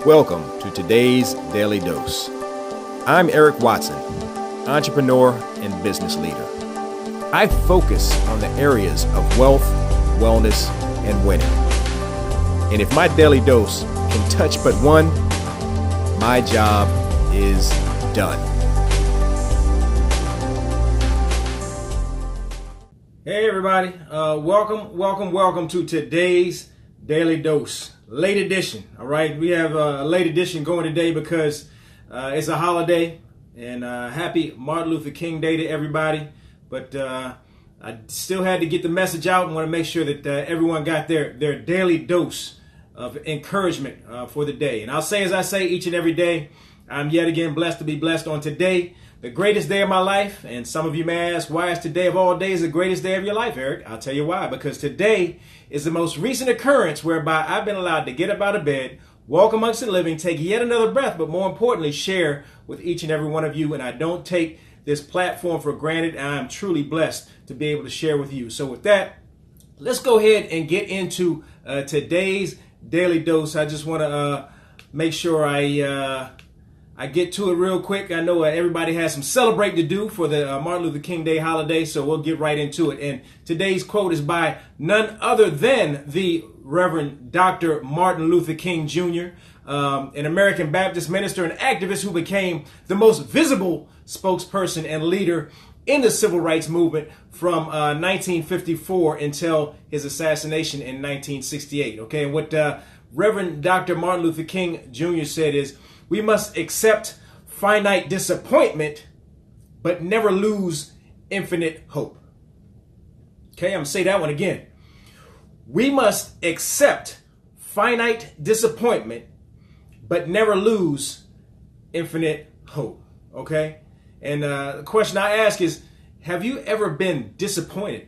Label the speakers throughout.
Speaker 1: Welcome to today's Daily Dose. I'm Eric Watson, entrepreneur and business leader. I focus on the areas of wealth, wellness, and winning. And if my daily dose can touch but one, my job is done. Hey everybody, welcome to today's Daily Dose. Late edition, all right? We have a late edition going today because it's a holiday, and happy Martin Luther King Day to everybody. But I still had to get the message out and want to make sure that everyone got their daily dose of encouragement for the day. And I'll say as I say each and every day, I'm yet again blessed to be blessed on today, the greatest day of my life. And some of you may ask, why is today of all days the greatest day of your life, Eric? I'll tell you why. Because today is the most recent occurrence whereby I've been allowed to get up out of bed, walk amongst the living, take yet another breath, but more importantly, share with each and every one of you. And I don't take this platform for granted. I'm truly blessed to be able to share with you. So with that, let's go ahead and get into today's Daily Dose. I just want to make sure I get to it real quick. I know everybody has some celebrating to do for the Martin Luther King Day holiday, so we'll get right into it. And today's quote is by none other than the Reverend Dr. Martin Luther King Jr., an American Baptist minister and activist who became the most visible spokesperson and leader in the civil rights movement from 1954 until his assassination in 1968. Okay, and what Reverend Dr. Martin Luther King Jr. said is, we must accept finite disappointment, but never lose infinite hope. Okay, I'm going to say that one again. We must accept finite disappointment, but never lose infinite hope. Okay? And the question I ask is, have you ever been disappointed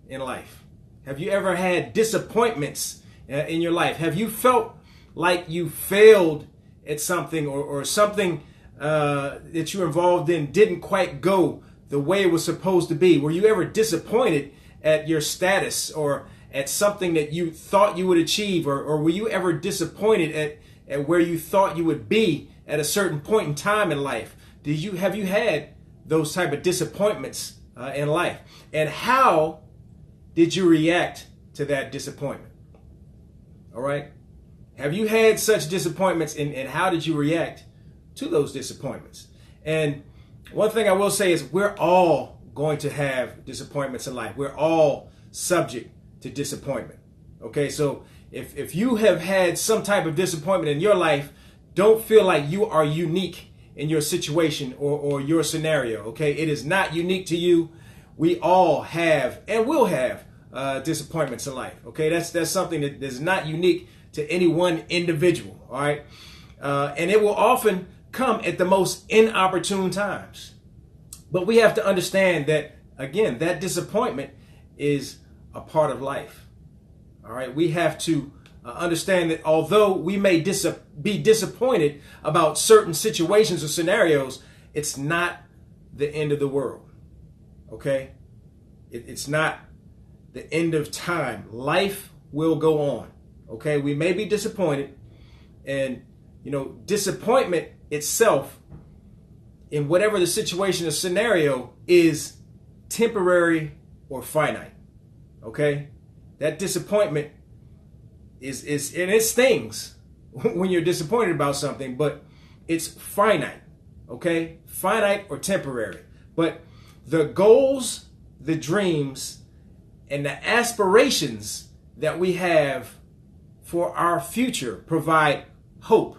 Speaker 1: in life? Have you ever had disappointments in your life? Have you felt like you failed at something or something that you're involved in didn't quite go the way it was supposed to be? Were you ever disappointed at your status or at something that you thought you would achieve? Or were you ever disappointed at where you thought you would be at a certain point in time in life? Have you had those type of disappointments in life? And how did you react to that disappointment? All right. Have you had such disappointments, and how did you react to those disappointments? And one thing I will say is we're all going to have disappointments in life. We're all subject to disappointment. Okay, so if you have had some type of disappointment in your life, don't feel like you are unique in your situation or your scenario. Okay, it is not unique to you. We all have and will have disappointments in life. Okay, that's something that is not unique to any one individual, all right? And it will often come at the most inopportune times. But we have to understand that, again, that disappointment is a part of life, all right? We have to understand that although we may be disappointed about certain situations or scenarios, it's not the end of the world, okay? It's not the end of time. Life will go on. Okay, we may be disappointed, and disappointment itself in whatever the situation or scenario is temporary or finite. Okay, that disappointment is and it stings when you're disappointed about something, but it's finite. Okay, finite or temporary. But the goals, the dreams, and the aspirations that we have for our future provide hope.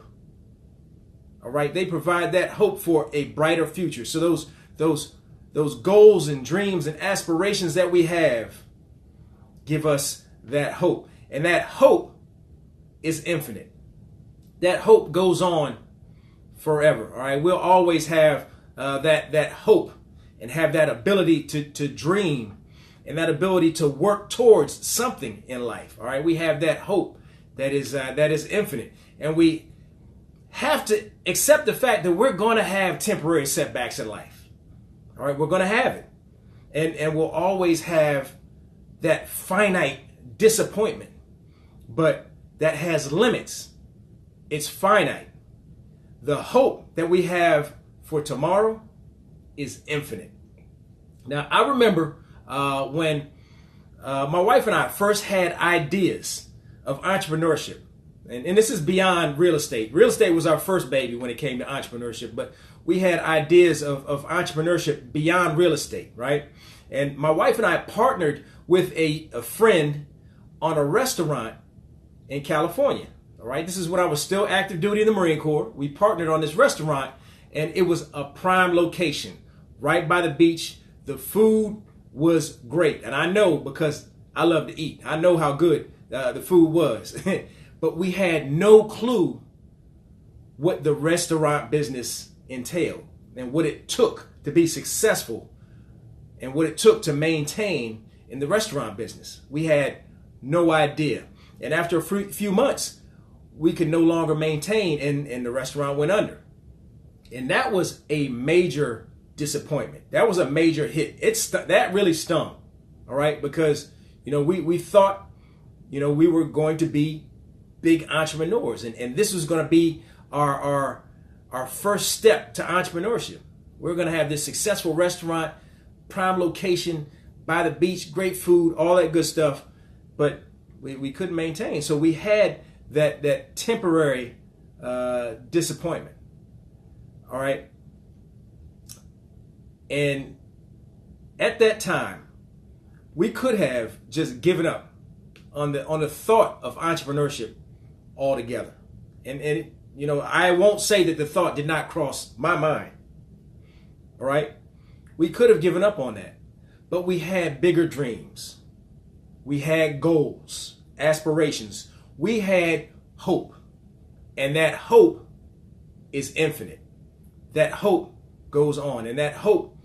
Speaker 1: All right, they provide that hope for a brighter future. So those goals and dreams and aspirations that we have give us that hope, and that hope is infinite. That hope goes on forever. All right, we'll always have that hope and have that ability to dream and that ability to work towards something in life. All right, we have that hope that is infinite, and we have to accept the fact that we're going to have temporary setbacks in life. All right, we're going to have it, and we'll always have that finite disappointment, but that has limits. it's finite. The hope that we have for tomorrow is infinite. Now, I remember when my wife and I first had ideas of entrepreneurship. And this is beyond real estate. Real estate was our first baby when it came to entrepreneurship, but we had ideas of entrepreneurship beyond real estate, right? And my wife and I partnered with a friend on a restaurant in California, all right? This is when I was still active duty in the Marine Corps. We partnered on this restaurant, and it was a prime location, right by the beach. The food was great, and I know because I love to eat. I know how good the food was. But we had no clue what the restaurant business entailed and what it took to be successful and what it took to maintain in the restaurant business. We had no idea. And after a few months, we could no longer maintain and the restaurant went under. And that was a major disappointment. That was a major hit. That really stung, all right? Because, we thought, we were going to be big entrepreneurs, and this was going to be our first step to entrepreneurship. We're going to have this successful restaurant, prime location, by the beach, great food, all that good stuff, but we couldn't maintain. So we had that temporary disappointment. All right. And at that time, we could have just given up on the thought of entrepreneurship altogether. And I won't say that the thought did not cross my mind. All right. We could have given up on that, but we had bigger dreams. We had goals, aspirations. We had hope, and that hope is infinite. That hope goes on, and that hope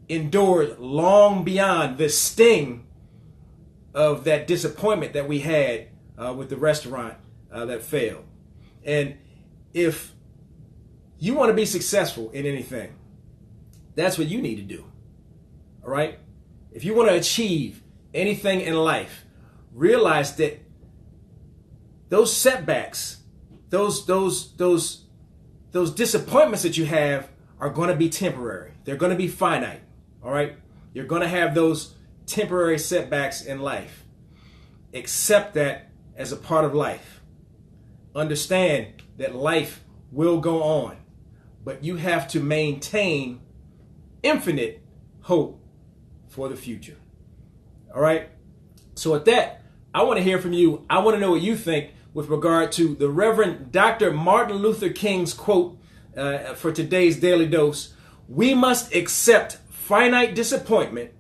Speaker 1: endured long beyond the sting of that disappointment that we had with the restaurant that failed. And if you want to be successful in anything, that's what you need to do. All right? If you want to achieve anything in life, realize that those setbacks, those disappointments that you have are going to be temporary. They're going to be finite. All right? You're going to have those temporary setbacks in life. Accept that as a part of life. Understand that life will go on, but you have to maintain infinite hope for the future. All right? So with that, I want to hear from you. I want to know what you think with regard to the Reverend Dr. Martin Luther King's quote for today's Daily Dose. We must accept finite disappointment,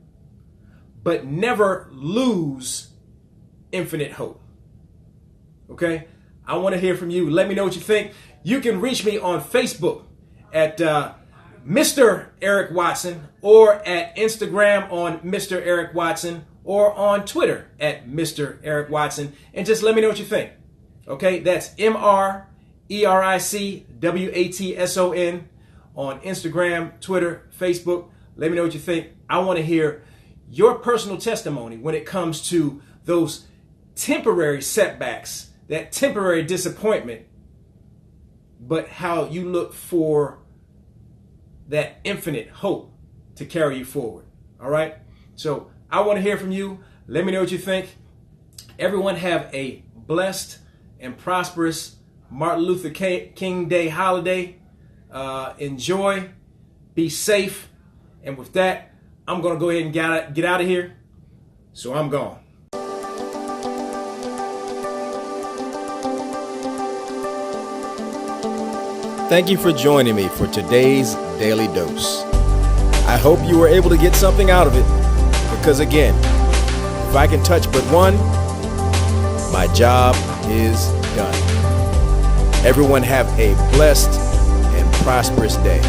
Speaker 1: but never lose infinite hope. Okay? I want to hear from you. Let me know what you think. You can reach me on Facebook at Mr. Eric Watson, or at Instagram on Mr. Eric Watson, or on Twitter at Mr. Eric Watson, and just let me know what you think. Okay? That's MRERICWATSON on Instagram, Twitter, Facebook. Let me know what you think. I want to hear your personal testimony when it comes to those temporary setbacks, that temporary disappointment, but how you look for that infinite hope to carry you forward. All right? So I want to hear from you. Let me know what you think. Everyone have a blessed and prosperous Martin Luther King Day holiday. Enjoy. Be safe. And with that, I'm going to go ahead and get out of here. So I'm gone. Thank you for joining me for today's Daily Dose. I hope you were able to get something out of it, because again, if I can touch but one, my job is done. Everyone have a blessed and prosperous day.